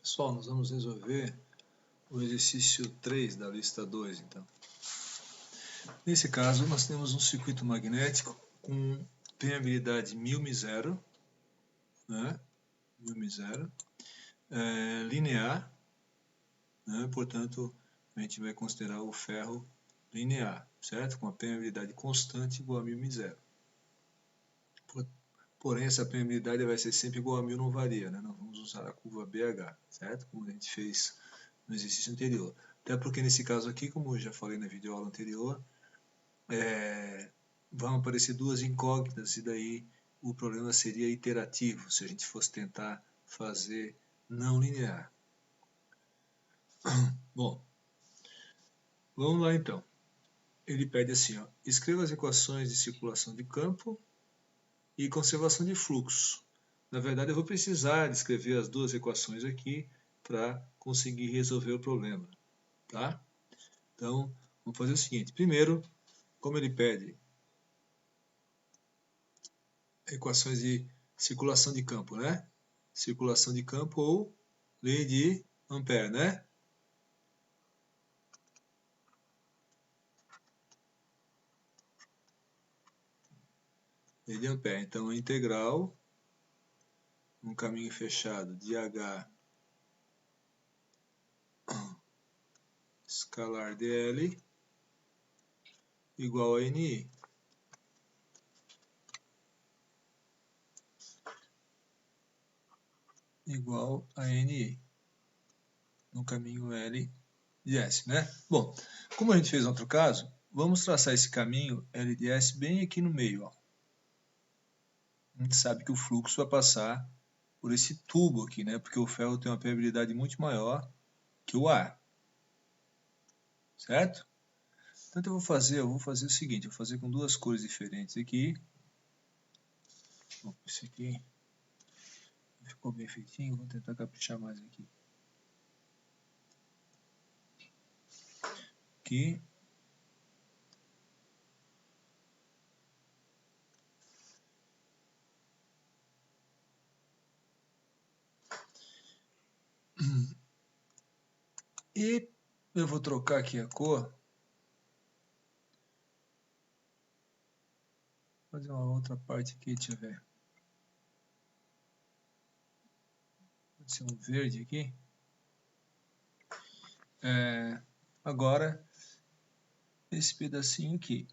Pessoal, nós vamos resolver o exercício 3 da lista 2, então. Nesse caso, nós temos um circuito magnético com permeabilidade μ0, né? μ0, linear, né? Portanto, a gente vai considerar o ferro linear, certo? Com a permeabilidade constante igual a μ0. Porém, essa permeabilidade vai ser sempre igual a 1000, não varia, né? Nós vamos usar a curva BH, certo? Como a gente fez no exercício anterior. Até porque nesse caso aqui, como eu já falei na videoaula anterior, vão aparecer duas incógnitas e daí o problema seria iterativo, se a gente fosse tentar fazer não linear. Bom, vamos lá então. Ele pede assim, ó, escreva as equações de circulação de campo e conservação de fluxo. Na verdade, eu vou precisar de escrever as duas equações aqui para conseguir resolver o problema, tá? Então, vamos fazer o seguinte. Primeiro, como ele pede equações de circulação de campo, né? Circulação de campo ou lei de Ampère, né? Lei de Ampère. Então, a integral num caminho fechado de H escalar dl igual a NI. Igual a NI no caminho L de S, né? Bom, como a gente fez no outro caso, vamos traçar esse caminho L de S bem aqui no meio, ó. A gente sabe que o fluxo vai passar por esse tubo aqui, né? Porque o ferro tem uma permeabilidade muito maior que o ar. Certo? Então eu vou fazer o seguinte, eu vou fazer com duas cores diferentes aqui. Bom, esse aqui ficou bem feitinho, vou tentar caprichar mais aqui. Aqui. E eu vou trocar aqui a cor. Vou fazer uma outra parte aqui, deixa eu ver. Pode ser um verde aqui. Agora, esse pedacinho aqui.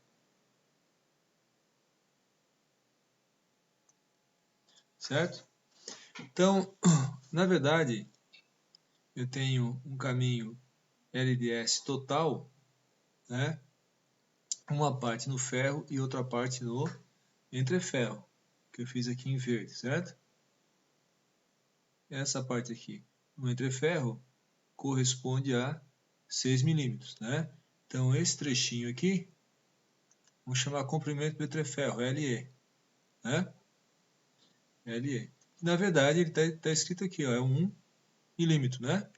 Certo? Então, na verdade, eu tenho um caminho LDS total, né? Uma parte no ferro e outra parte no entreferro, que eu fiz aqui em verde, certo? Essa parte aqui no entreferro corresponde a 6 milímetros, né? Então esse trechinho aqui, vamos chamar comprimento do entreferro, LE, né? LE. Na verdade ele está escrito aqui, ó, é 1 milímetro, né?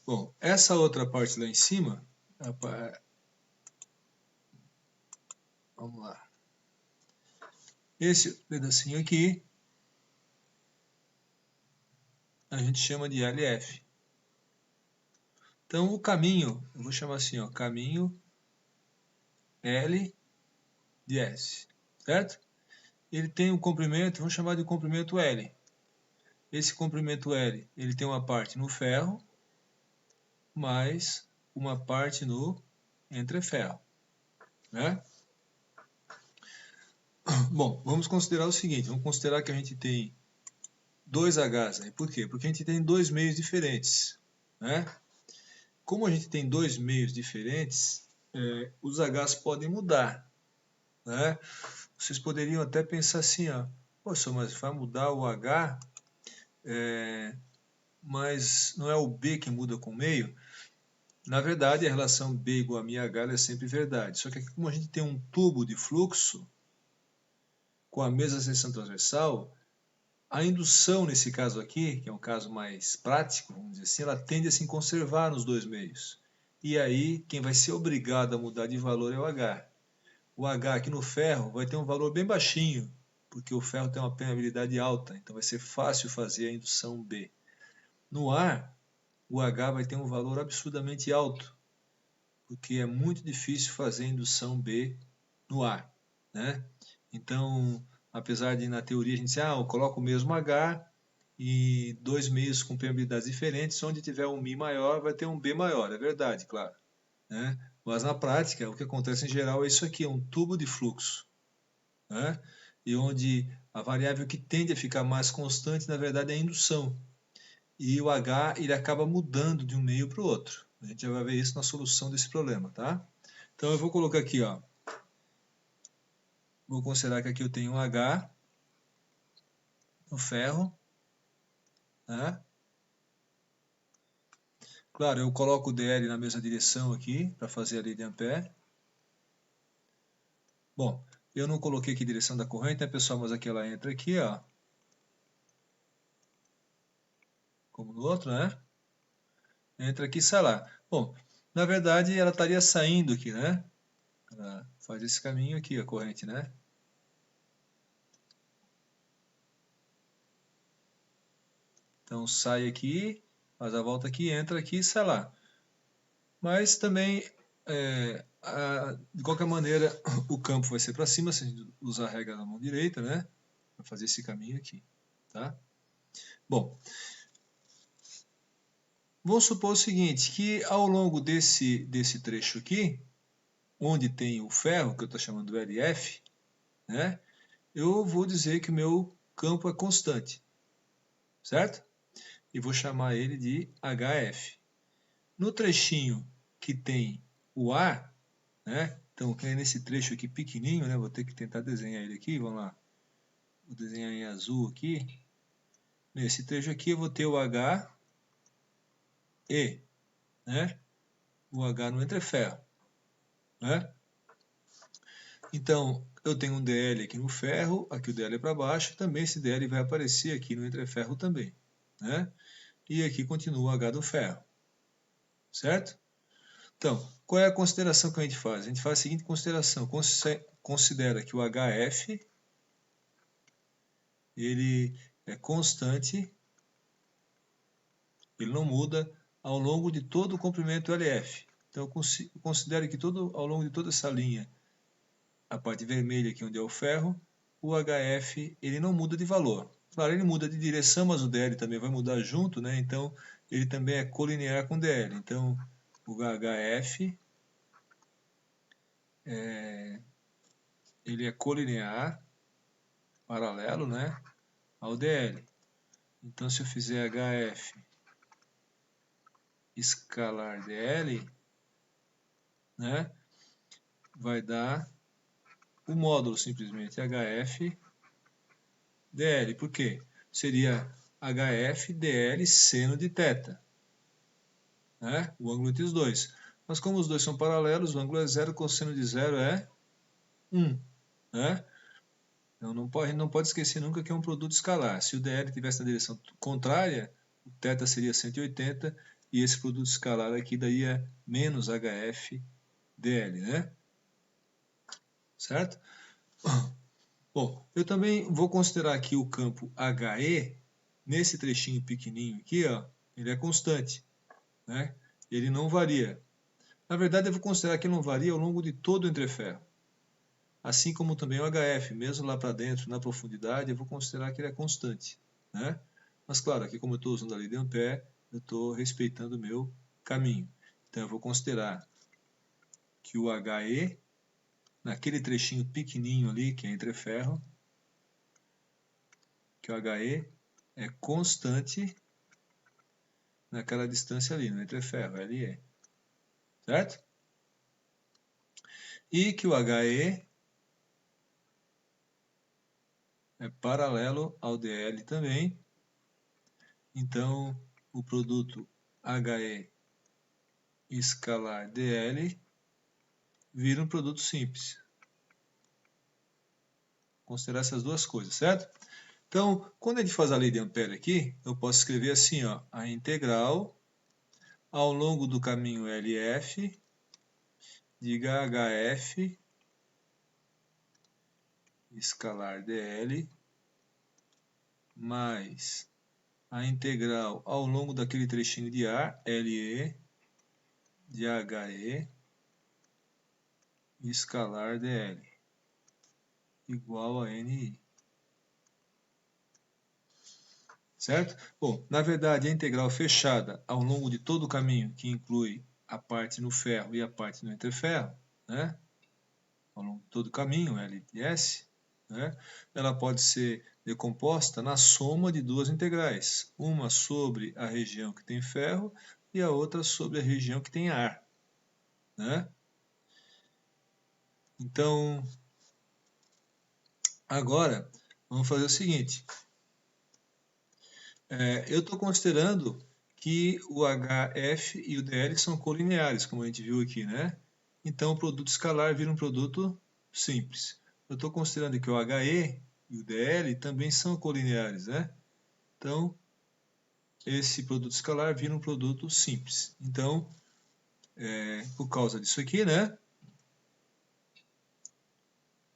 Bom, essa outra parte lá em cima, vamos lá. Esse pedacinho aqui, a gente chama de LF. Então o caminho, eu vou chamar assim, ó, caminho L de S, certo? Ele tem um comprimento, vamos chamar de comprimento L. Esse comprimento L, ele tem uma parte no ferro, mais uma parte no entreferro, né? Bom, vamos considerar o seguinte, vamos considerar que a gente tem dois Hs, né? Por quê? Porque a gente tem dois meios diferentes, né? Como a gente tem dois meios diferentes, os Hs podem mudar, né? Vocês poderiam até pensar assim, ó, poxa, mas vai mudar o H, mas não é o B que muda com o meio? Na verdade, a relação B igual a μH é sempre verdade. Só que aqui, como a gente tem um tubo de fluxo com a mesma seção transversal, a indução nesse caso aqui, que é um caso mais prático, vamos dizer assim, ela tende a se conservar nos dois meios. E aí, quem vai ser obrigado a mudar de valor é o H. O H aqui no ferro vai ter um valor bem baixinho, porque o ferro tem uma permeabilidade alta, então vai ser fácil fazer a indução B. No ar, o H vai ter um valor absurdamente alto, porque é muito difícil fazer a indução B no ar, né? Então, apesar de na teoria a gente dizer, eu coloco o mesmo H e dois meios com permeabilidades diferentes, onde tiver um Mi maior vai ter um B maior, é verdade, claro, né? Mas na prática, o que acontece em geral é isso aqui, é um tubo de fluxo, né? E onde a variável que tende a ficar mais constante, na verdade, é a indução. E o H ele acaba mudando de um meio para o outro. A gente já vai ver isso na solução desse problema, tá? Então eu vou colocar aqui, ó. Vou considerar que aqui eu tenho um H no ferro, né? Claro, eu coloco o DL na mesma direção aqui para fazer a lei de Ampère. Bom, eu não coloquei aqui a direção da corrente, né, pessoal? Mas aqui ela entra aqui, ó. Como no outro, né? Entra aqui e sai lá. Bom, na verdade ela estaria saindo aqui, né? Ela faz esse caminho aqui, a corrente, né? Então sai aqui, faz a volta aqui, entra aqui e sai lá. Mas também, de qualquer maneira, o campo vai ser para cima, se a gente usar a regra na mão direita, né? Para fazer esse caminho aqui, tá? Bom, vamos supor o seguinte, que ao longo desse trecho aqui, onde tem o ferro, que eu estou chamando LF, né? Eu vou dizer que o meu campo é constante, certo? E vou chamar ele de HF. No trechinho que tem o ar, né? Então, nesse trecho aqui pequenininho, né? Vou ter que tentar desenhar ele aqui, vamos lá. Vou desenhar em azul aqui. Nesse trecho aqui eu vou ter o H e, né? O H no entreferro, né? Então, eu tenho um DL aqui no ferro, aqui o DL é para baixo, também esse DL vai aparecer aqui no entreferro também, né? E aqui continua o H do ferro, certo? Então, qual é a consideração que a gente faz? A gente faz a seguinte consideração, considera que o HF, ele é constante, ele não muda ao longo de todo o comprimento LF. Então, eu considero que ao longo de toda essa linha, a parte vermelha aqui onde é o ferro, o HF ele não muda de valor. Claro, ele muda de direção, mas o DL também vai mudar junto, né? Então, ele também é colinear com o DL. Então, o HF ele é colinear, paralelo, né, ao DL. Então, se eu fizer HF escalar DL, né, vai dar o módulo simplesmente HF DL. Por quê? Seria HF DL seno de θ, né, o ângulo entre os dois. Mas como os dois são paralelos, o ângulo é zero, cosseno de zero é 1, né? Então não pode esquecer nunca que é um produto escalar. Se o DL tivesse na direção contrária, o θ seria 180 e esse produto escalar aqui daí é menos HF DL, né? Certo? Bom, eu também vou considerar aqui o campo HE, nesse trechinho pequenininho aqui, ó, ele é constante, né? Ele não varia. Na verdade, eu vou considerar que ele não varia ao longo de todo o entreferro. Assim como também o HF, mesmo lá para dentro, na profundidade, eu vou considerar que ele é constante, né? Mas claro, aqui como eu estou usando a lei de Ampère, eu estou respeitando o meu caminho. Então eu vou considerar que o HE, naquele trechinho pequenininho ali, que é entreferro, que o HE é constante naquela distância ali, no entreferro, LE. Certo? E que o HE é paralelo ao DL também. Então, o produto HE escalar DL vira um produto simples. Considerar essas duas coisas, certo? Então, quando a gente faz a lei de Ampère aqui, eu posso escrever assim, ó, a integral ao longo do caminho LF de HF escalar dl mais a integral ao longo daquele trechinho de ar, LE, de HE, escalar dl, igual a NI. Certo? Bom, na verdade, a integral fechada ao longo de todo o caminho, que inclui a parte no ferro e a parte no entreferro, né? Ao longo de todo o caminho, L de S, né? Ela pode ser decomposta na soma de duas integrais, uma sobre a região que tem ferro e a outra sobre a região que tem ar, né? Então, agora, vamos fazer o seguinte. Eu estou considerando que o HF e o DL são colineares, como a gente viu aqui, né? Então, o produto escalar vira um produto simples. Eu estou considerando que o HE e o DL também são colineares, né? Então, esse produto escalar vira um produto simples. Então, por causa disso aqui, né?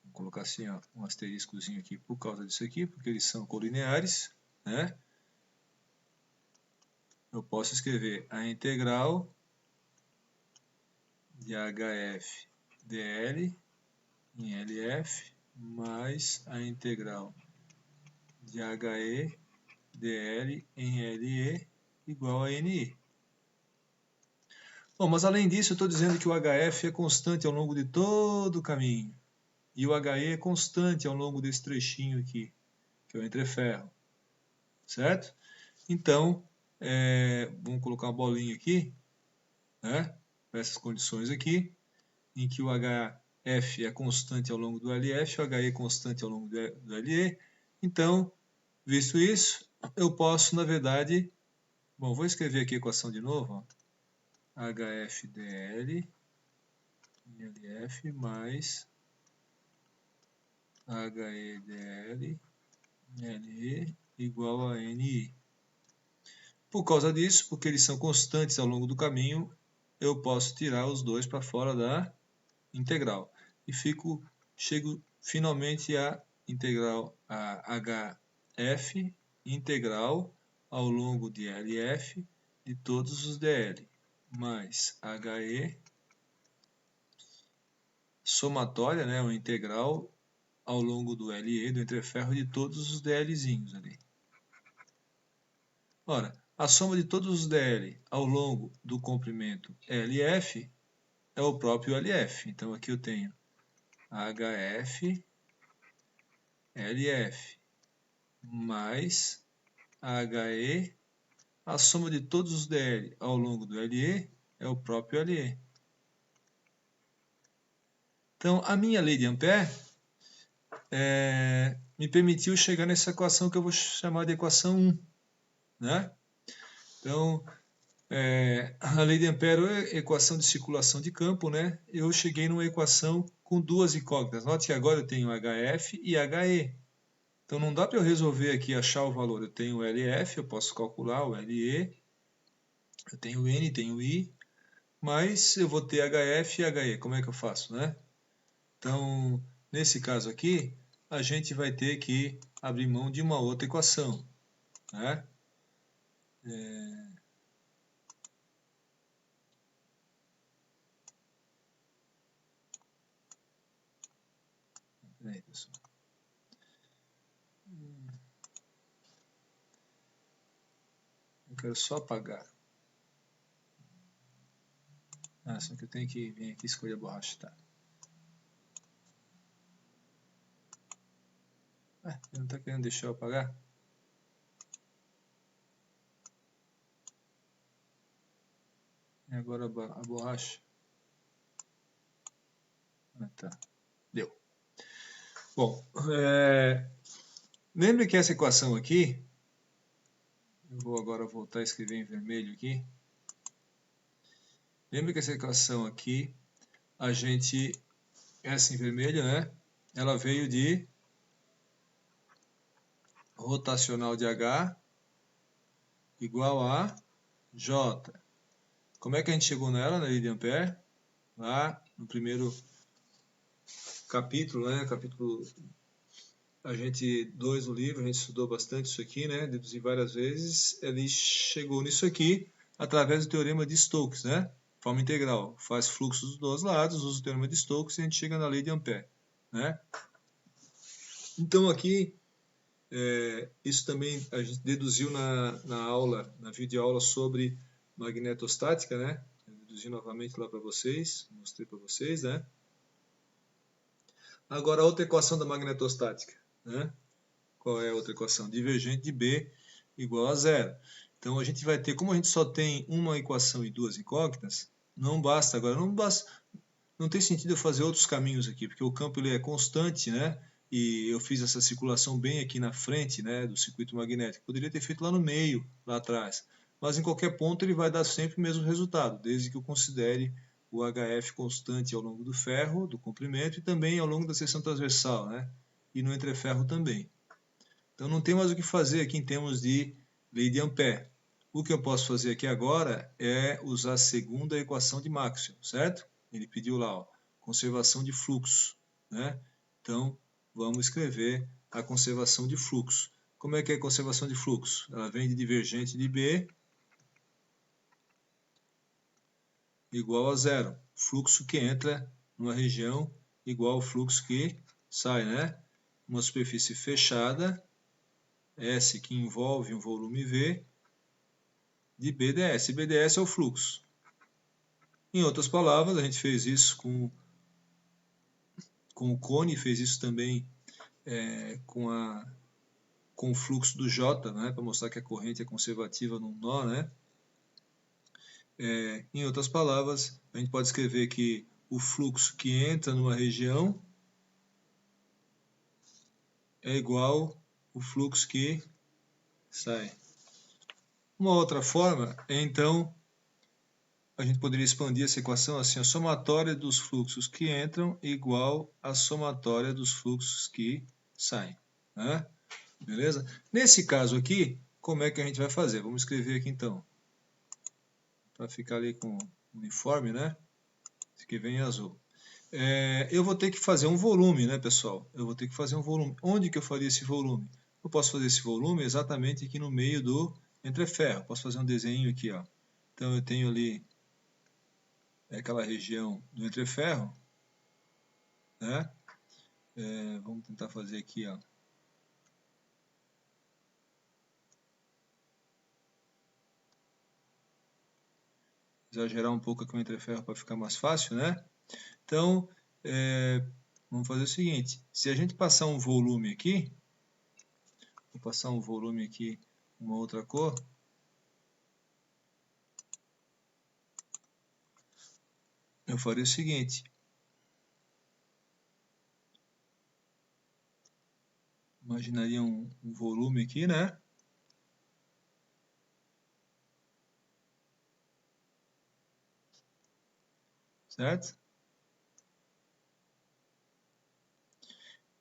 Vou colocar assim, ó, um asteriscozinho aqui por causa disso aqui, porque eles são colineares, né? Eu posso escrever a integral de HF dl em LF mais a integral de HE dl em LE igual a NI. Bom, mas além disso, eu estou dizendo que o HF é constante ao longo de todo o caminho. E o HE é constante ao longo desse trechinho aqui, que é o entreferro. Certo? Então, vamos colocar uma bolinha aqui, né? Para essas condições aqui, em que o HF é constante ao longo do LF, o HE é constante ao longo do LE. Então, visto isso, eu posso, na verdade, bom, vou escrever aqui a equação de novo, ó. HFDL em LF mais HEDL em LE igual a NI. Por causa disso, porque eles são constantes ao longo do caminho, eu posso tirar os dois para fora da integral. E chego finalmente à integral a HF integral ao longo de LF de todos os DL, mais HE somatória, né, uma integral ao longo do LE, do entreferro, de todos os DLzinhos ali. Ora, a soma de todos os DL ao longo do comprimento LF é o próprio LF. Então aqui eu tenho HF LF mais HE, a soma de todos os DL ao longo do LE é o próprio LE. Então, a minha lei de Ampère me permitiu chegar nessa equação que eu vou chamar de equação 1. Né? Então, a lei de Ampère é equação de circulação de campo, né? Eu cheguei numa equação com duas incógnitas. Note que agora eu tenho HF e HE. Então não dá para eu resolver aqui achar o valor. Eu tenho o LF, eu posso calcular o LE, eu tenho o N, tenho o I, mas eu vou ter HF e HE. Como é que eu faço, né? Então, nesse caso aqui, a gente vai ter que abrir mão de uma outra equação, né? Peraí, pessoal. Eu quero só apagar. Só que eu tenho que vir aqui e escolher a borracha, tá? Ele não está querendo deixar eu apagar? E agora a borracha? Tá. Deu. Bom, lembre que essa equação aqui, eu vou agora voltar a escrever em vermelho aqui. Lembre que essa equação aqui, essa em vermelho, né? Ela veio de rotacional de H igual a J. Como é que a gente chegou nela, na lei de Ampère? Lá no primeiro capítulo, né? Capítulo a gente, o livro, a gente estudou bastante isso aqui, né? Deduzi várias vezes, ele chegou nisso aqui através do teorema de Stokes, né? Forma integral, faz fluxo dos dois lados, usa o teorema de Stokes e a gente chega na lei de Ampère, né? Então aqui, isso também a gente deduziu na aula, na videoaula sobre magnetostática, né? Eu deduzi novamente lá para vocês, mostrei para vocês, né? Agora, a outra equação da magnetostática, né? Qual é a outra equação? Divergente de B igual a zero. Então, a gente vai ter, como a gente só tem uma equação e duas incógnitas, não basta agora, não tem sentido eu fazer outros caminhos aqui, porque o campo ele é constante, né? E eu fiz essa circulação bem aqui na frente, né, do circuito magnético. Poderia ter feito lá no meio, lá atrás. Mas em qualquer ponto ele vai dar sempre o mesmo resultado, desde que eu considere o HF constante ao longo do ferro, do comprimento, e também ao longo da seção transversal, né? E no entreferro também. Então não tem mais o que fazer aqui em termos de lei de Ampère. O que eu posso fazer aqui agora é usar a segunda equação de Maxwell, certo? Ele pediu lá, ó, conservação de fluxo, né? Então vamos escrever a conservação de fluxo. Como é que é a conservação de fluxo? Ela vem de divergente de B igual a zero. Fluxo que entra numa região igual ao fluxo que sai, né? Uma superfície fechada, S que envolve um volume V, de BDS. BDS é o fluxo. Em outras palavras, a gente fez isso com o cone, fez isso também com o fluxo do J, né, para mostrar que a corrente é conservativa num nó, né? Em outras palavras, a gente pode escrever que o fluxo que entra numa região é igual ao fluxo que sai. Uma outra forma é, então, a gente poderia expandir essa equação assim: a somatória dos fluxos que entram é igual à somatória dos fluxos que saem. Né? Beleza? Nesse caso aqui, como é que a gente vai fazer? Vamos escrever aqui então. Para ficar ali com uniforme, né? Esse aqui vem em azul. Eu vou ter que fazer um volume, né, pessoal? Eu vou ter que fazer um volume. Onde que eu faria esse volume? Eu posso fazer esse volume exatamente aqui no meio do entreferro. Posso fazer um desenho aqui, ó. Então eu tenho ali aquela região do entreferro, né? Vamos tentar fazer aqui, ó. Exagerar um pouco aqui o entreferro para ficar mais fácil, né? Então, vamos fazer o seguinte: se a gente passar um volume aqui, vou passar um volume aqui, uma outra cor, eu faria o seguinte: imaginaria um volume aqui, né? Certo?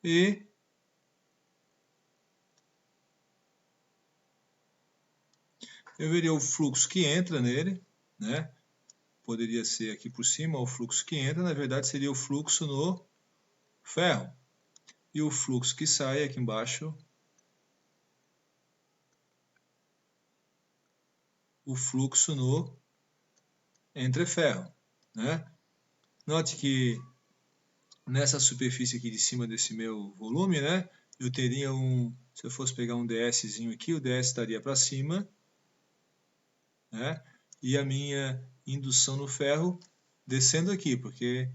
E eu veria o fluxo que entra nele, né? Poderia ser aqui por cima o fluxo que entra, na verdade seria o fluxo no ferro. E o fluxo que sai aqui embaixo, o fluxo no entreferro, né? Note que nessa superfície aqui de cima desse meu volume, né? Eu teria se eu fosse pegar um DSzinho aqui, o DS estaria para cima, né? E a minha indução no ferro descendo aqui, porque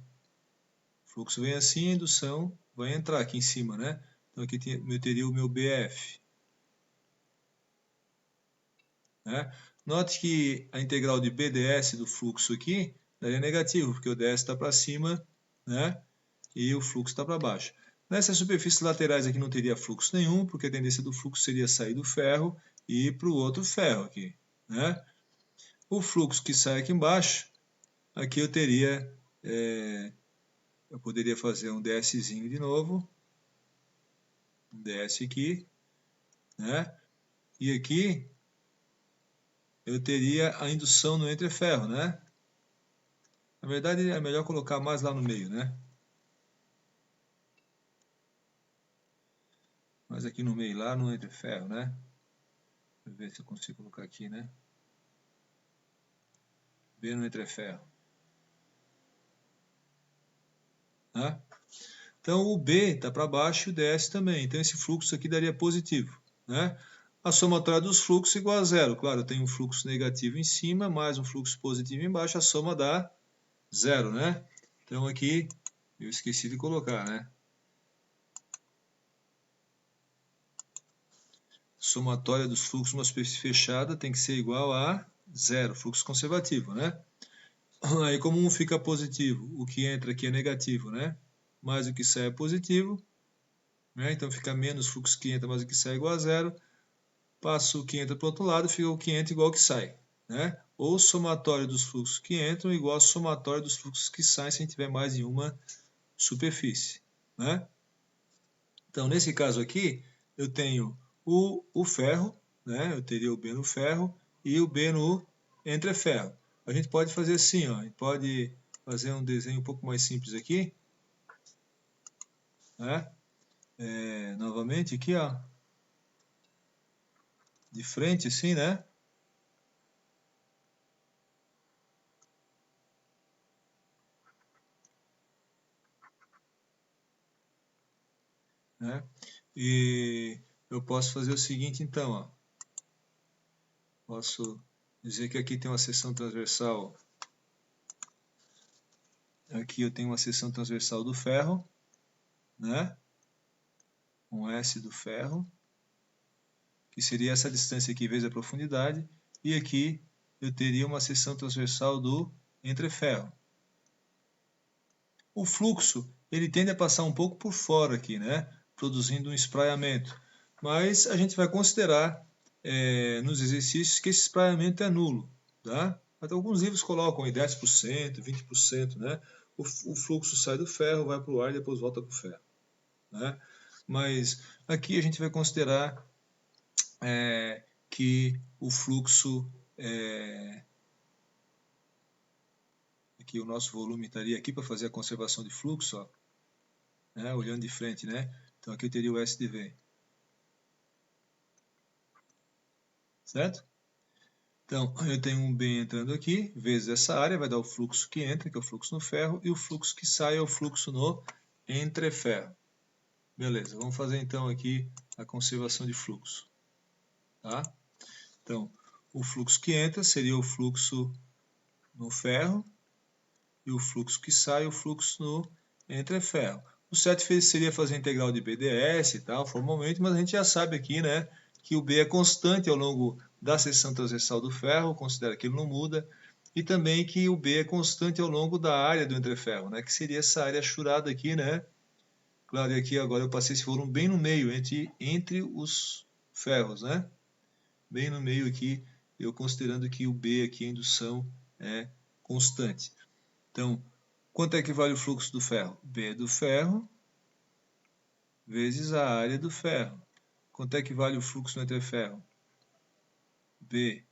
o fluxo vem assim, a indução vai entrar aqui em cima, né? Então aqui eu teria o meu BF. Né? Note que a integral de BDS do fluxo aqui daria negativo, porque o DS está para cima, né? E o fluxo está para baixo. Nessas superfícies laterais aqui não teria fluxo nenhum, porque a tendência do fluxo seria sair do ferro e ir para o outro ferro aqui. Né? O fluxo que sai aqui embaixo, aqui eu teria, eu poderia fazer um DSzinho de novo, um DS aqui, né? E aqui eu teria a indução no entreferro, né? Na verdade é melhor colocar mais lá no meio, né? Mas aqui no meio, lá no entre ferro, né? Deixa eu ver se eu consigo colocar aqui, né? B no entre ferro. Tá? Então o B está para baixo e o DS também. Então esse fluxo aqui daria positivo, né? A somatória dos fluxos é igual a zero. Claro, eu tenho um fluxo negativo em cima, mais um fluxo positivo embaixo, a soma dá zero, né? Então aqui eu esqueci de colocar, né? Somatória dos fluxos numa superfície fechada tem que ser igual a zero, fluxo conservativo, né? Aí como um fica positivo, o que entra aqui é negativo, né? Mais o que sai é positivo, né? Então fica menos fluxo que entra, mais o que sai é igual a zero. Passo o que entra para o outro lado, fica o que entra igual ao que sai, né? Ou somatório dos fluxos que entram igual ao somatório dos fluxos que saem se a gente tiver mais de uma superfície, né? Então nesse caso aqui, eu tenho o ferro, né? Eu teria o B no ferro e o B no entreferro. A gente pode fazer assim, ó, a gente pode fazer um desenho um pouco mais simples aqui, né? Novamente aqui, ó, de frente assim, né? Né? E eu posso fazer o seguinte então, ó. Posso dizer que aqui tem uma seção transversal. Aqui eu tenho uma seção transversal do ferro, né? Um S do ferro, que seria essa distância aqui vezes a profundidade, e aqui eu teria uma seção transversal do entreferro. O fluxo, ele tende a passar um pouco por fora aqui, né? Produzindo um espraiamento. Mas a gente vai considerar nos exercícios que esse espraiamento é nulo, tá? Até alguns livros colocam em 10%, 20%, né? O fluxo sai do ferro, vai para o ar e depois volta para o ferro, né? Mas aqui a gente vai considerar que o fluxo, aqui o nosso volume estaria aqui para fazer a conservação de fluxo, ó, né? Olhando de frente, né? Então aqui eu teria o S de V, certo? Então, eu tenho um B entrando aqui, vezes essa área, vai dar o fluxo que entra, que é o fluxo no ferro, e o fluxo que sai é o fluxo no entreferro. Beleza, vamos fazer então aqui a conservação de fluxo. Tá? Então, o fluxo que entra seria o fluxo no ferro, e o fluxo que sai é o fluxo no entreferro. O certo seria fazer a integral de BDS e tal, formalmente, mas a gente já sabe aqui, né, que o B é constante ao longo da seção transversal do ferro, considera que ele não muda, e também que o B é constante ao longo da área do entreferro, né, que seria essa área achurada aqui, né? Claro, e aqui agora eu passei esse volume bem no meio, entre os ferros, né? Bem no meio aqui, eu considerando que o B aqui, a indução, é constante. Então, quanto é que vale o fluxo do ferro? B do ferro vezes a área do ferro. Quanto é que vale o fluxo no entreferro? B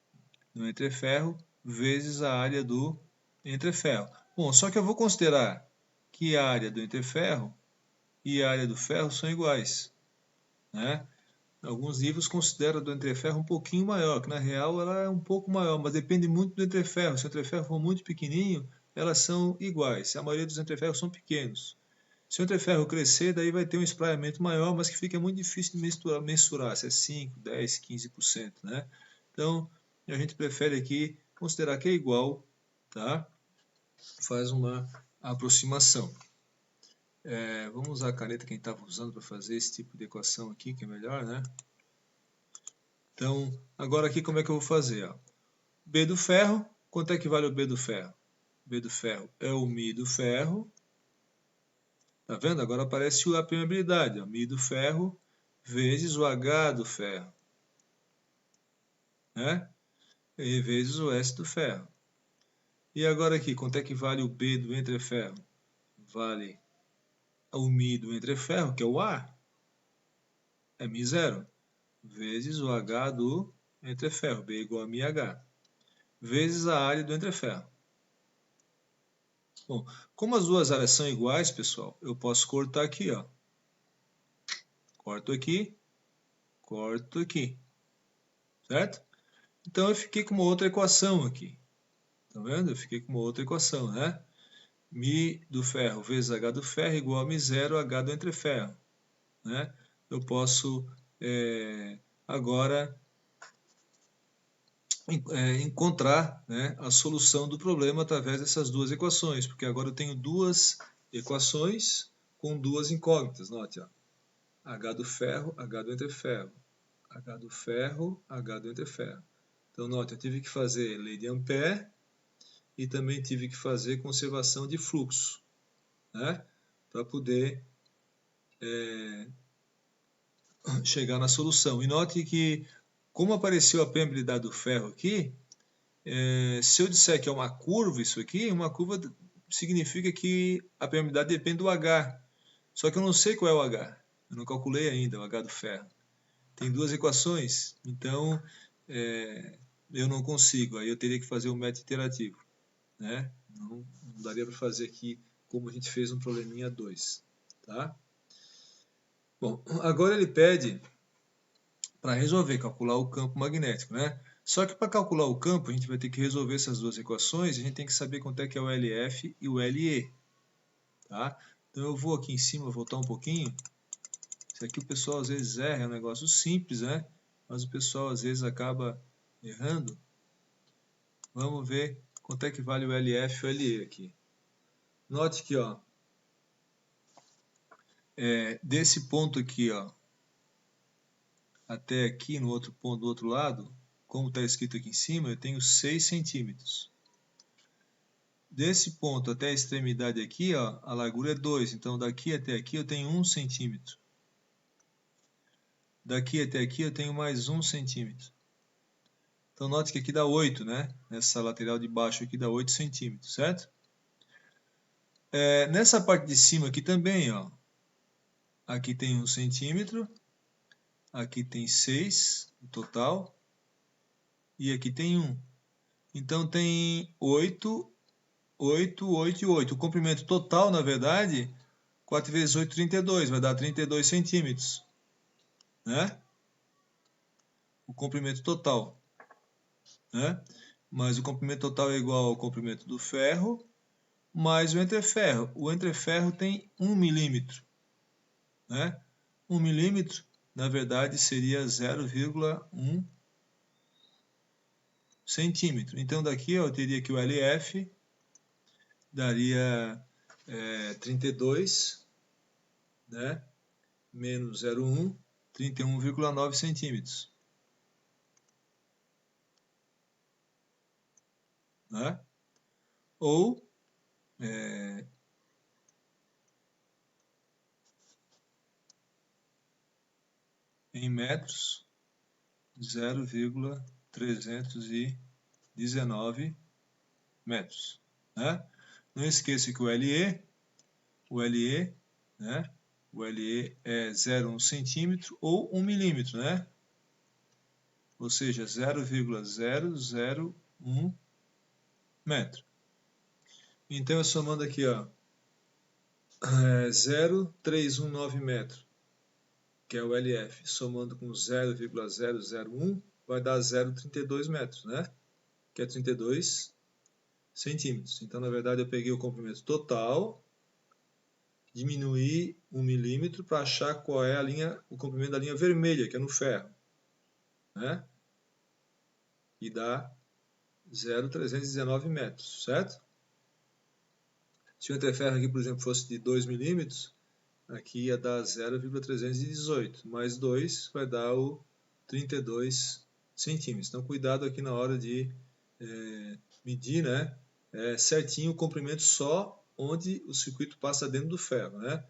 no entreferro vezes a área do entreferro. Bom, só que eu vou considerar que a área do entreferro e a área do ferro são iguais, né? Alguns livros consideram a do entreferro um pouquinho maior, que na real ela é um pouco maior, mas depende muito do entreferro. Se o entreferro for muito pequenininho, elas são iguais. A maioria dos entreferros são pequenos. Se o entreferro crescer, daí vai ter um espraiamento maior, mas que fica muito difícil de mensurar, se é 5, 10, 15%, né? Então, a gente prefere aqui considerar que é igual, tá? Faz uma aproximação. Vamos usar a caneta que a gente estava usando para fazer esse tipo de equação aqui, que é melhor, né? Então, agora aqui como é que eu vou fazer? Ó? B do ferro, quanto é que vale o B do ferro? B do ferro é o Mi do ferro. Tá vendo? Agora aparece a permeabilidade. Ó. Mi do ferro vezes o H do ferro. Né? E vezes o S do ferro. E agora aqui, quanto é que vale o B do entreferro? Vale o Mi do entreferro, que é o A. É Mi0. Vezes o H do entreferro. B igual a MiH. Vezes a área do entreferro. Bom, como as duas áreas são iguais, pessoal, eu posso cortar aqui, ó. Corto aqui, corto aqui, certo? Então eu fiquei com uma outra equação aqui, tá vendo? Eu fiquei com uma outra equação, né? Mi do ferro vezes H do ferro igual a Mi0 H do entreferro, né? Eu posso agora encontrar, né, a solução do problema através dessas duas equações, porque agora eu tenho duas equações com duas incógnitas. Note, ó, H do ferro, H do entreferro, H do ferro, H do entreferro. Então, note, eu tive que fazer lei de Ampère e também tive que fazer conservação de fluxo, né, para poder chegar na solução. E note que, como apareceu a permeabilidade do ferro aqui, se eu disser que é uma curva isso aqui, uma curva significa que a permeabilidade depende do H. Só que eu não sei qual é o H. Eu não calculei ainda o H do ferro. Tem duas equações, então eu não consigo. Aí eu teria que fazer um método iterativo, né? Não daria para fazer aqui como a gente fez no probleminha 2. Tá? Bom, agora ele pede para resolver, calcular o campo magnético, né? Só que para calcular o campo, a gente vai ter que resolver essas duas equações, a gente tem que saber quanto é que é o LF e o LE. Tá? Então eu vou aqui em cima, voltar um pouquinho. Isso aqui o pessoal às vezes erra, é um negócio simples, né? Mas o pessoal às vezes acaba errando. Vamos ver quanto é que vale o LF e o LE aqui. Note que, ó, desse ponto aqui, ó, até aqui no outro ponto do outro lado, como está escrito aqui em cima, eu tenho 6 centímetros. Desse ponto até a extremidade aqui, ó, a largura é 2, então daqui até aqui eu tenho 1 centímetro. Daqui até aqui eu tenho mais 1 centímetro. Então note que aqui dá 8, né? Nessa lateral de baixo aqui dá 8 centímetros, certo? Nessa parte de cima aqui também, ó, aqui tem 1 centímetro, aqui tem 6 no total, e aqui tem 1. Então tem 8, 8, 8 e 8. O comprimento total, na verdade, 4 vezes 8, 32, vai dar 32 centímetros, né? O comprimento total, né? Mas o comprimento total é igual ao comprimento do ferro, mais o entreferro. O entreferro tem 1 milímetro, né? 1 milímetro, na verdade, seria 0,1 centímetro. Então, daqui eu teria que o LF daria 32, né? Menos 0,1, 31,9 centímetros. Né? Ou em metros, 0,319 metros. Né? Não esqueça que o LE, né? O LE é 0,1 centímetro ou 1 milímetro, né? Ou seja, 0,001 metro. Então, eu somando aqui, ó, 0,319 metro, que é o LF, somando com 0,001, vai dar 0,32 metros, né? Que é 32 centímetros. Então, na verdade, eu peguei o comprimento total, diminuí 1 milímetro para achar qual é o comprimento da linha vermelha, que é no ferro, né? E dá 0,319 metros, certo? Se o entreferro aqui, por exemplo, fosse de 2 milímetros, aqui ia dar 0,318, mais 2 vai dar o 32 centímetros. Então, cuidado aqui na hora de medir, né, certinho o comprimento só onde o circuito passa dentro do ferro, né?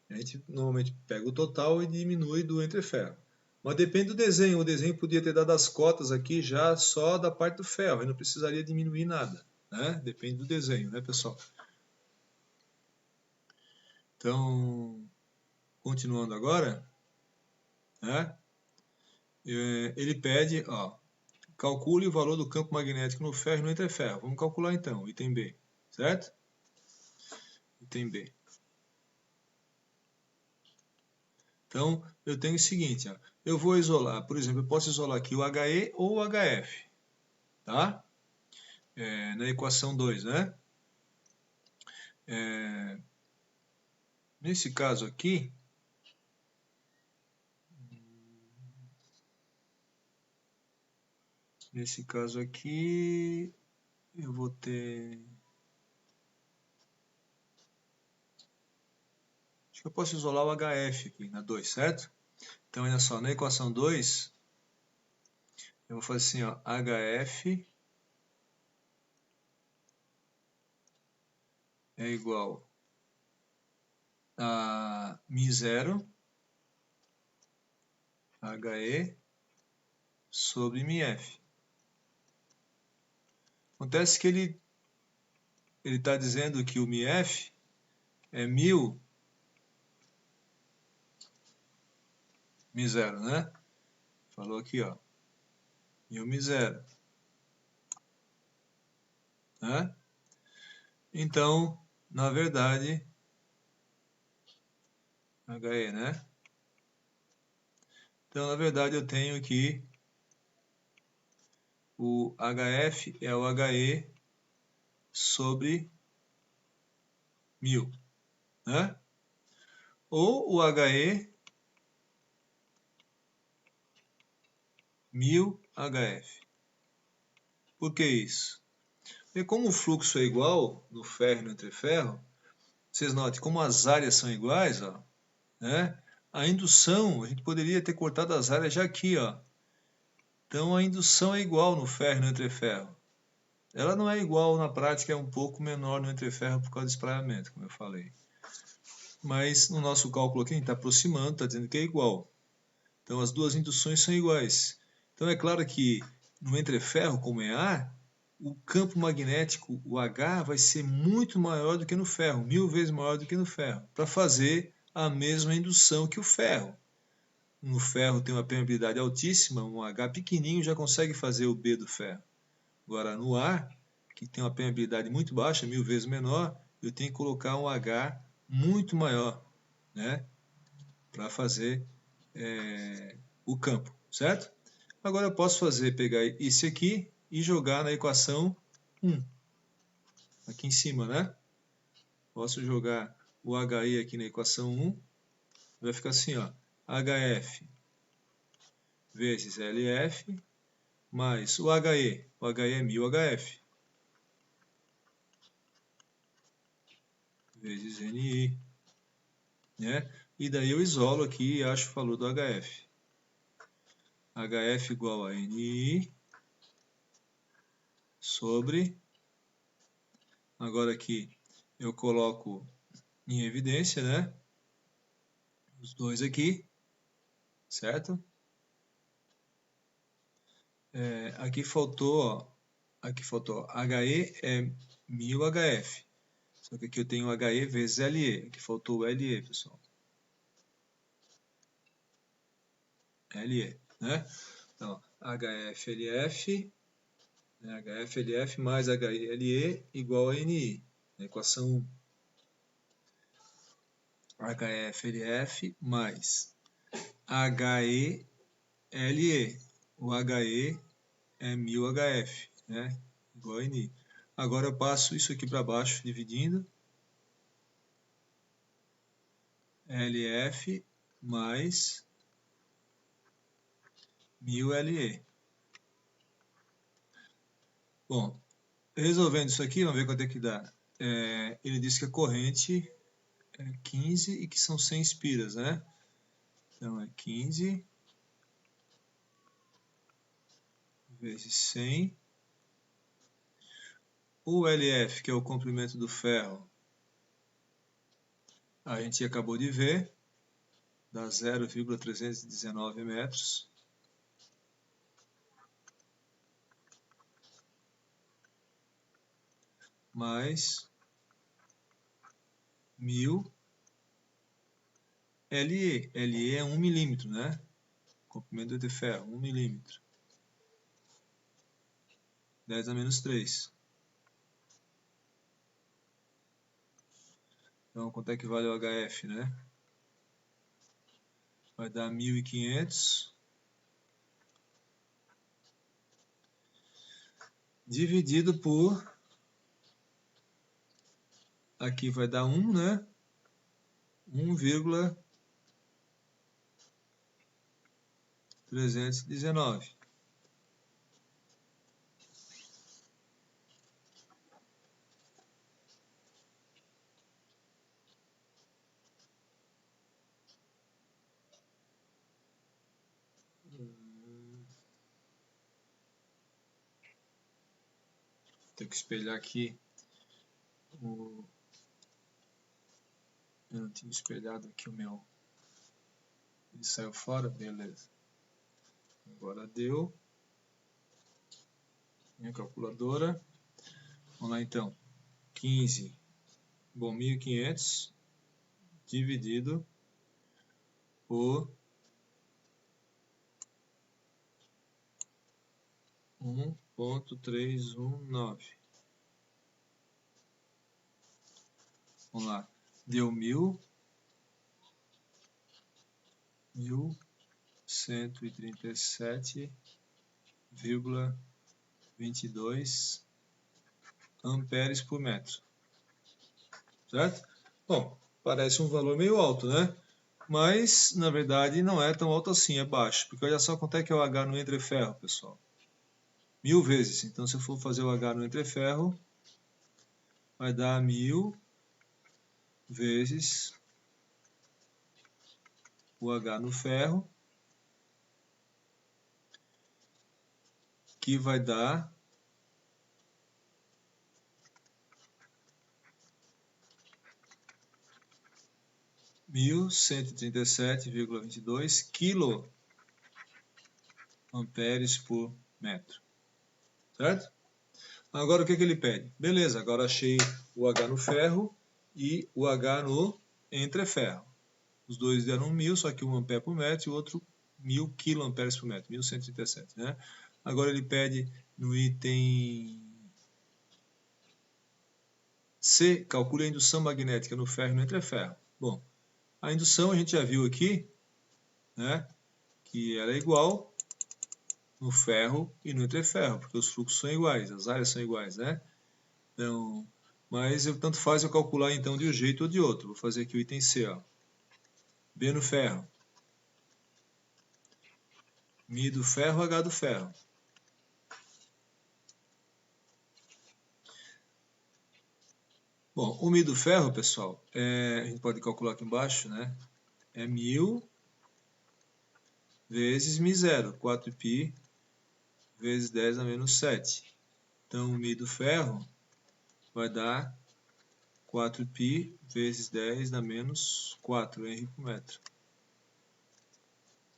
A gente normalmente pega o total e diminui do entreferro. Mas depende do desenho. O desenho podia ter dado as cotas aqui já só da parte do ferro, e não precisaria diminuir nada, né? Depende do desenho, né, pessoal? Então, continuando agora, né? Ele pede, ó, calcule o valor do campo magnético no ferro e no entreferro. Vamos calcular então, item B, certo? Item B. Então, eu tenho o seguinte, ó, eu vou isolar, por exemplo, eu posso isolar aqui o HE ou o HF, tá? Na equação 2, né? Nesse caso aqui, eu vou ter... Acho que eu posso isolar o HF aqui na 2, certo? Então, olha só, na equação 2, eu vou fazer assim, ó, HF é igual a μ0 HE sobre μf. Acontece que ele está dizendo que o μf é 1000 μ0, né? Falou aqui, ó, 1000 μ0, né? Então, na verdade, HE, né? Então, na verdade, eu tenho que o HF é o HE sobre 1000, né? Ou o HE 1000 HF. Por que isso? Porque como o fluxo é igual no ferro e no entreferro, vocês notem como as áreas são iguais, ó, né? A indução, a gente poderia ter cortado as áreas já aqui, ó. Então a indução é igual no ferro e no entreferro. Ela não é igual na prática, é um pouco menor no entreferro por causa do espraiamento, como eu falei. Mas no nosso cálculo aqui a gente está aproximando, está dizendo que é igual. Então as duas induções são iguais. Então é claro que no entreferro, como é ar, o campo magnético, o H, vai ser muito maior do que no ferro, 1000 vezes maior do que no ferro, para fazer a mesma indução que o ferro. No ferro tem uma permeabilidade altíssima, um H pequenininho já consegue fazer o B do ferro. Agora no ar, que tem uma permeabilidade muito baixa, 1000 vezes menor, eu tenho que colocar um H muito maior, né, para fazer o campo, certo? Agora eu posso pegar isso aqui e jogar na equação 1, aqui em cima, né? Posso jogar o HI aqui na equação 1, vai ficar assim, ó, HF vezes LF mais o HE é 1000 HF, vezes NI, né? E daí eu isolo aqui e acho o valor do HF. HF igual a NI sobre, agora aqui eu coloco em evidência, né? Os dois aqui, certo? Aqui faltou HE é 1000 HF. Só que aqui eu tenho HE vezes LE. Aqui faltou o LE, pessoal. LE, né? Então, HFLF, né? HFLF mais HLE igual a NI. Na equação 1. HFLF mais HELE. O HE é 1000 HF, né? Igual a NI. Agora eu passo isso aqui para baixo, dividindo. LF mais 1000 LE. Bom, resolvendo isso aqui, vamos ver quanto é que dá. Ele disse que a corrente é 15 e que são 100 espiras, né? Então é 15 vezes 100. O LF, que é o comprimento do ferro, a gente acabou de ver, dá 0,319 metros. Mais 1000 LE. LE é 1 milímetro, né? Comprimento de ferro, 1 milímetro. 10 a menos 3. Então, quanto é que vale o HF, né? Vai dar 1500 dividido por, aqui vai dar 1, né? 1,319. Tem que espelhar aqui. Eu não tinha espelhado aqui o meu. Ele saiu fora, beleza. Agora deu. Minha calculadora. Vamos lá então. 15, bom, 1.500 dividido por 1,319. Vamos lá. Deu 1.137,22 amperes por metro. Certo? Bom, parece um valor meio alto, né? Mas, na verdade, não é tão alto assim, é baixo. Porque olha só quanto é que é o H no entreferro, pessoal. 1000 vezes. Então, se eu for fazer o H no entreferro, vai dar 1000 vezes o H no ferro, que vai dar 1.137,22 quiloamperes por metro. Certo? Agora o que ele pede? Beleza, agora achei o H no ferro e o H no entreferro. Os dois deram 1000, só que 1 ampere por metro e o outro 1000 quiloamperes por metro, 1.137, né? Agora ele pede no item C, calcule a indução magnética no ferro e no entreferro. Bom, a indução a gente já viu aqui, né, que ela é igual no ferro e no entreferro, porque os fluxos são iguais, as áreas são iguais, né? Então, mas tanto faz eu calcular então de um jeito ou de outro. Vou fazer aqui o item C, ó. B no ferro. Mi do ferro, H do ferro. Bom, o Mi do ferro, pessoal, a gente pode calcular aqui embaixo, né? É 1000 vezes Mi0, 4π vezes 10 a menos 7. Então, o Mi do ferro vai dar 4π vezes 10 a menos 4 Henry por metro.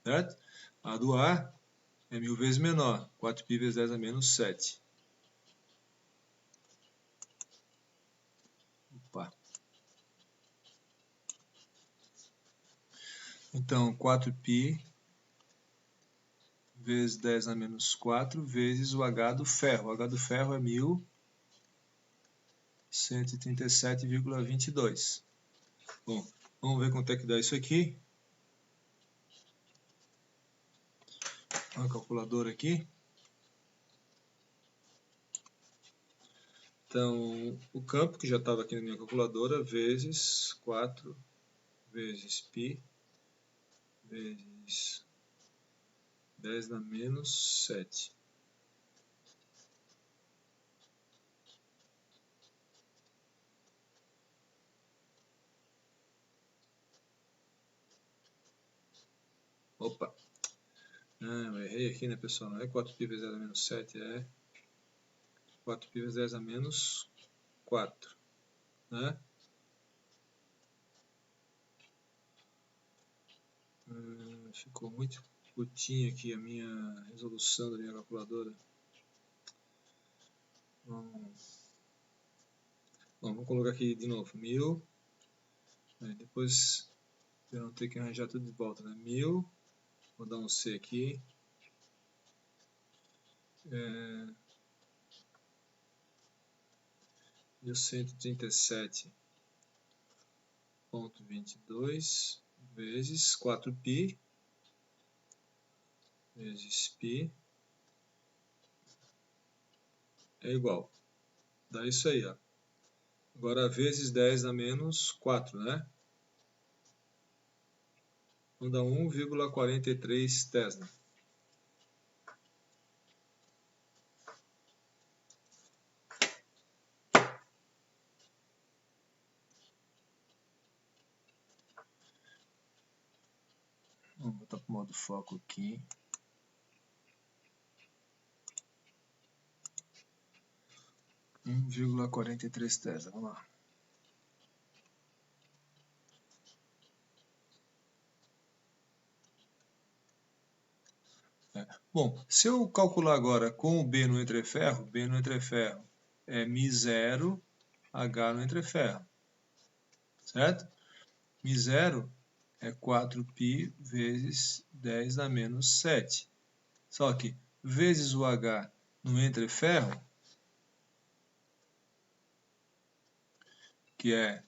Certo? A do ar é 1000 vezes menor, 4π vezes 10 a menos 7. Opa. Então, 4π vezes 10 a menos 4 vezes o H do ferro. O H do ferro é 1.137,22. Bom, vamos ver quanto é que dá isso aqui. Uma calculadora aqui. Então, o campo que já estava aqui na minha calculadora, vezes 4 vezes π vezes 10 a menos 7. Opa! Eu errei aqui, né, pessoal? Não é 4π vezes 10 a menos 7, é 4π vezes 10 a menos 4, né? Ficou muito curtinha aqui a minha resolução da minha calculadora. Bom, vamos colocar aqui de novo, 1000. Depois eu não tenho que arranjar tudo de volta, né? 1000, vou dar um C aqui. 1137,22 vezes 4π vezes π é igual. Dá isso aí, ó. Agora, vezes 10 dá menos 4, né? Então dá 1,43 Tesla. Vamos botar para o modo foco aqui. – 1,43 Tesla, vamos lá. Bom, se eu calcular agora com o B no entreferro, B no entreferro é μ0, H no entreferro, certo? μ0 é 4π vezes 10 a menos 7. Só que vezes o H no entreferro, que é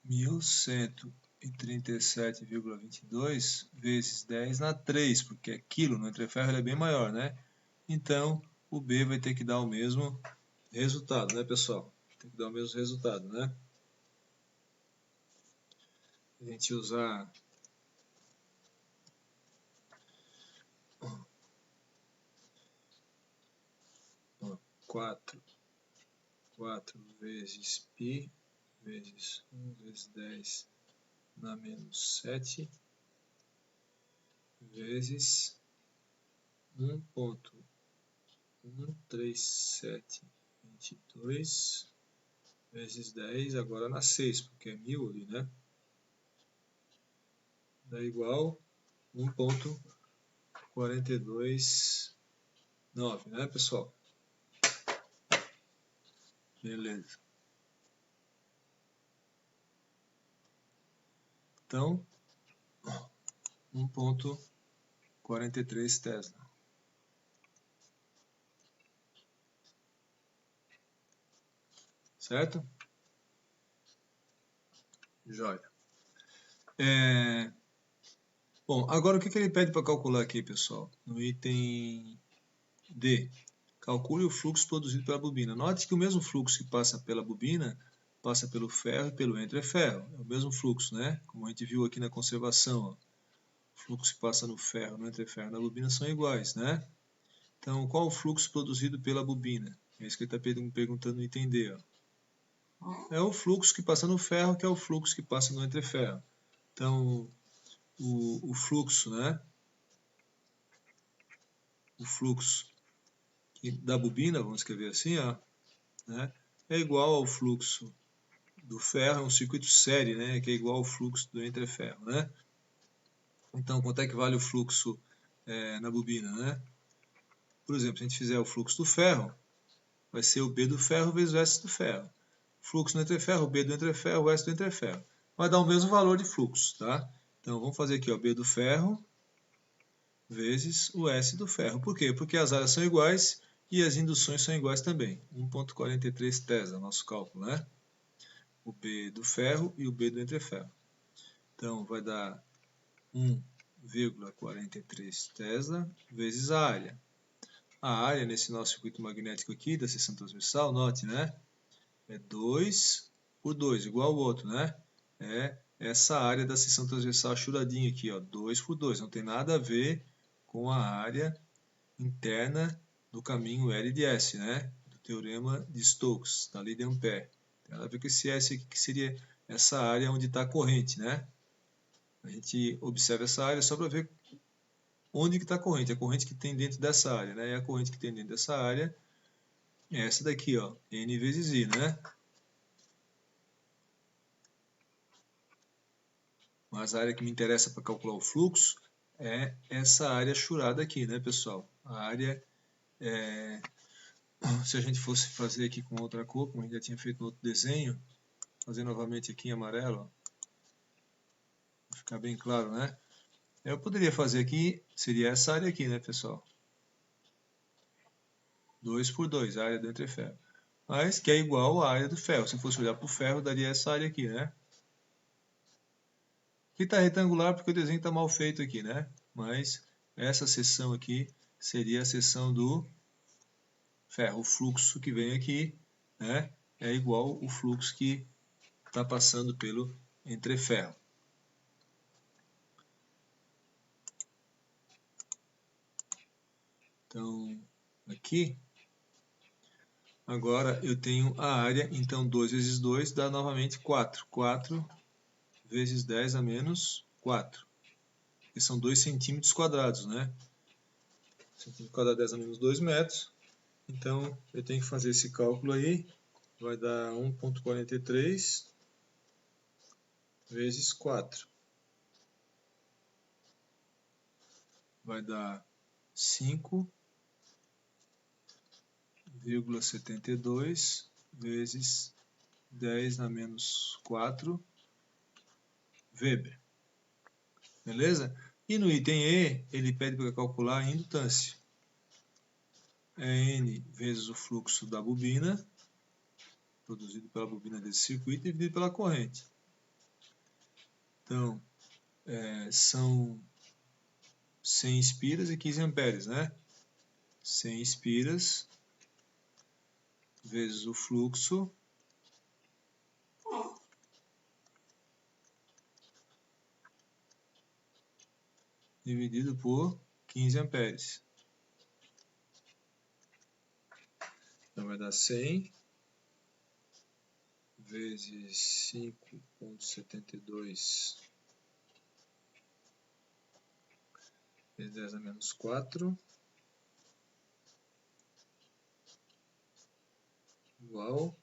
1137,22 vezes 10 na 3, porque é quilo, no entreferro ele é bem maior, né? Então, o B vai ter que dar o mesmo resultado, né, pessoal? Tem que dar o mesmo resultado, né? A gente usar 4 vezes π vezes 1 vezes 10 na menos 7 vezes 1,13722 vezes 10, agora na 6, porque é 1000 ali, né? Dá igual 1,429, né, pessoal? Beleza. Então, 1,43 Tesla. Certo? Joia. Bom, agora o que ele pede para calcular aqui, pessoal? No item D. Calcule o fluxo produzido pela bobina. Note que o mesmo fluxo que passa pela bobina passa pelo ferro e pelo entreferro. É o mesmo fluxo, né? Como a gente viu aqui na conservação. Ó. O fluxo que passa no ferro, no entreferro e na bobina são iguais, né? Então, qual o fluxo produzido pela bobina? É isso que ele está perguntando no item D. Ó. É o fluxo que passa no ferro, que é o fluxo que passa no entreferro. Então, o fluxo, né? O fluxo da bobina, vamos escrever assim, ó, né? É igual ao fluxo do ferro, é um circuito série, né? Que é igual ao fluxo do entreferro, né? Então, quanto é que vale o fluxo na bobina, né? Por exemplo, se a gente fizer o fluxo do ferro, vai ser o B do ferro vezes o S do ferro. Fluxo no entreferro, B do entreferro, o S do entreferro. Vai dar o mesmo valor de fluxo, tá? Então, vamos fazer aqui, ó, B do ferro vezes o S do ferro. Por quê? Porque as áreas são iguais e as induções são iguais também. 1,43 Tesla, nosso cálculo, né? O B do ferro e o B do entreferro. Então, vai dar 1,43 Tesla vezes a área. A área nesse nosso circuito magnético aqui, da seção transversal, note, né? É 2 por 2, igual ao outro, né? É essa área da seção transversal achuradinha aqui, ó, 2 por 2. Não tem nada a ver com a área interna do caminho L de S, né? Do teorema de Stokes, da lei de Ampère. Tem nada a ver com esse S aqui, que seria essa área onde está a corrente, né? A gente observa essa área só para ver onde está a corrente que tem dentro dessa área, né? E a corrente que tem dentro dessa área é essa daqui, ó, N vezes I, né? Mas a área que me interessa para calcular o fluxo é essa área achurada aqui, né, pessoal? A área, se a gente fosse fazer aqui com outra cor, como a gente já tinha feito no outro desenho, fazer novamente aqui em amarelo, para ficar bem claro, né? Eu poderia fazer aqui, seria essa área aqui, né, pessoal? 2 por 2, a área do entreferro. Mas que é igual à área do ferro. Se eu fosse olhar para o ferro, daria essa área aqui, né? Aqui está retangular porque o desenho está mal feito aqui, né? Mas essa seção aqui seria a seção do ferro. O fluxo que vem aqui, né, é igual o fluxo que está passando pelo entreferro. Então, aqui, agora eu tenho a área, então 2 vezes 2 dá novamente 4. 4 vezes 10 a menos 4. Que são 2 centímetros quadrados, né? Centímetro quadrado 10 a menos 2 metros. Então, eu tenho que fazer esse cálculo aí. Vai dar 1,43 vezes 4. Vai dar 5,72 vezes 10 a menos 4 Weber. Beleza? E no item E, ele pede para calcular a indutância. É N vezes o fluxo da bobina, produzido pela bobina desse circuito, dividido pela corrente. Então, são 100 espiras e 15 amperes, né? 100 espiras vezes o fluxo dividido por 15 amperes. Então vai dar 100 vezes 5,72 vezes 10 a menos 4 igual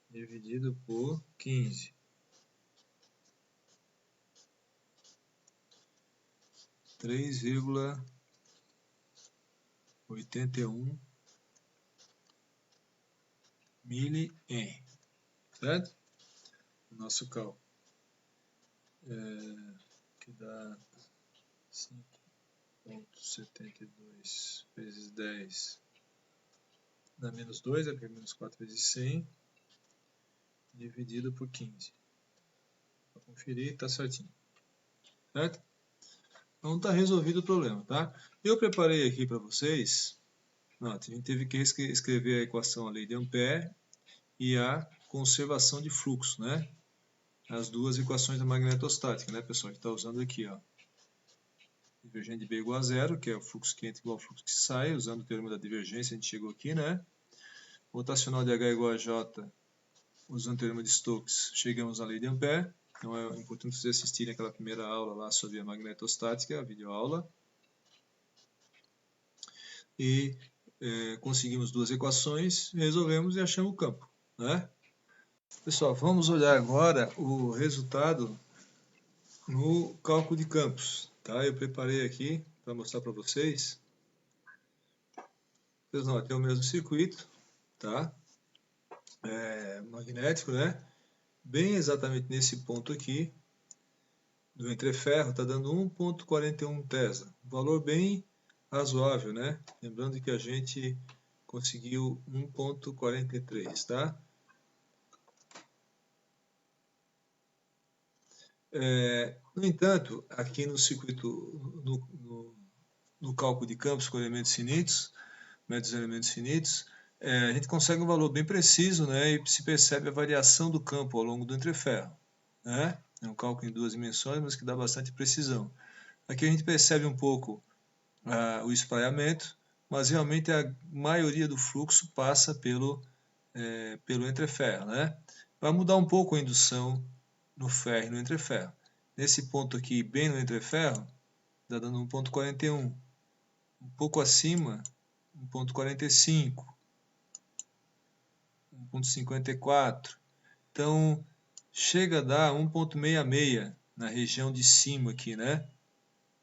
dividido por 15. 3,81 milhem, certo? Nosso cálculo que dá 5,72 vezes 10 dá menos 2, é menos 4 vezes 100 dividido por 15. Para conferir, está certinho, certo? Então está resolvido o problema, tá? Eu preparei aqui para vocês, a gente teve que escrever a equação, a lei de Ampère e a conservação de fluxo, né? As duas equações da magnetostática, né, pessoal? A gente está usando aqui, ó. Divergente de B igual a zero, que é o fluxo que entra igual ao fluxo que sai, usando o teorema da divergência, a gente chegou aqui, né? Rotacional de H igual a J, usando o teorema de Stokes, chegamos à lei de Ampère. Então é importante vocês assistirem aquela primeira aula lá sobre a magnetostática, a videoaula. E conseguimos duas equações, resolvemos e achamos o campo, né? Pessoal, vamos olhar agora o resultado no cálculo de campos, tá? Eu preparei aqui para mostrar para vocês. Vocês notam, tem o mesmo circuito, tá? Magnético, né? Bem exatamente nesse ponto aqui, do entreferro, está dando 1,41 Tesla. Valor bem razoável, né? Lembrando que a gente conseguiu 1,43, tá? No entanto, aqui no circuito, no cálculo de campos com elementos finitos, métodos de elementos finitos, a gente consegue um valor bem preciso, né, e se percebe a variação do campo ao longo do entreferro, né? É um cálculo em duas dimensões, mas que dá bastante precisão. Aqui a gente percebe um pouco o espraiamento, mas realmente a maioria do fluxo passa pelo entreferro, né? Vai mudar um pouco a indução no ferro e no entreferro. Nesse ponto aqui, bem no entreferro, está dando 1,41. Um pouco acima, 1,45. 1,54. Então, chega a dar 1,66 na região de cima aqui, né?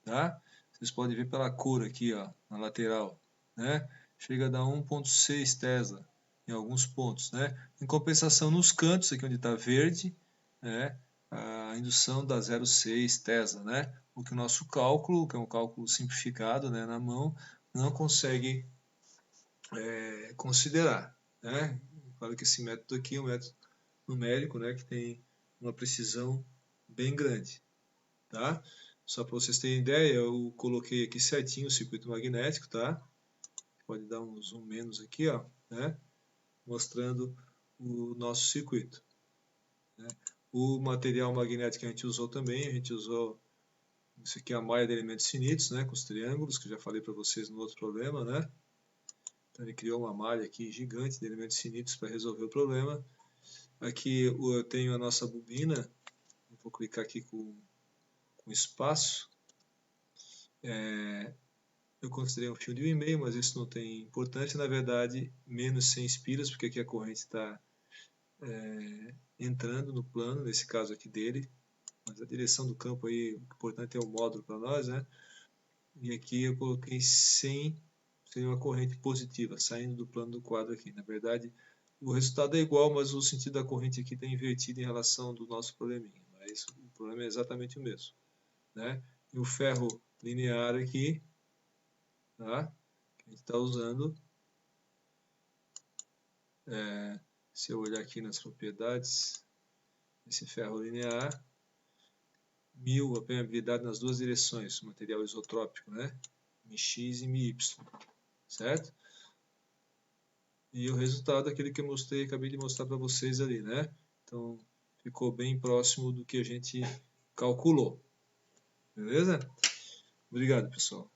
Tá? Vocês podem ver pela cor aqui, ó, na lateral, né? Chega a dar 1,6 Tesla em alguns pontos, né? Em compensação, nos cantos, aqui onde está verde, né, a indução dá 0,6 Tesla, né? O que o nosso cálculo, que é um cálculo simplificado, né, na mão, não consegue considerar, né? Claro que esse método aqui é um método numérico, né, que tem uma precisão bem grande, tá? Só para vocês terem ideia, eu coloquei aqui certinho o circuito magnético, tá? Pode dar um zoom menos aqui, ó, né? Mostrando o nosso circuito, né? O material magnético que a gente usou também, a gente usou isso aqui é a malha de elementos finitos, né? Com os triângulos, que eu já falei para vocês no outro problema, né? Então ele criou uma malha aqui gigante de elementos finitos para resolver o problema. Aqui eu tenho a nossa bobina, eu vou clicar aqui com espaço. Eu considerei um fio de 1,5, mas isso não tem importância, na verdade, menos 100 espiras, porque aqui a corrente está entrando no plano, nesse caso aqui dele, mas a direção do campo aí, o importante é o módulo para nós, né? E aqui eu coloquei 100, seria uma corrente positiva, saindo do plano do quadro aqui. Na verdade, o resultado é igual, mas o sentido da corrente aqui está invertido em relação do nosso probleminha, mas o problema é exatamente o mesmo, né? E o ferro linear aqui, tá? Que a gente está usando, se eu olhar aqui nas propriedades, esse ferro linear, 1000 a permeabilidade nas duas direções, material isotrópico, né? MX e MY, certo? E o resultado é aquele que eu mostrei, acabei de mostrar para vocês ali, né? Então, ficou bem próximo do que a gente calculou. Beleza? Obrigado, pessoal.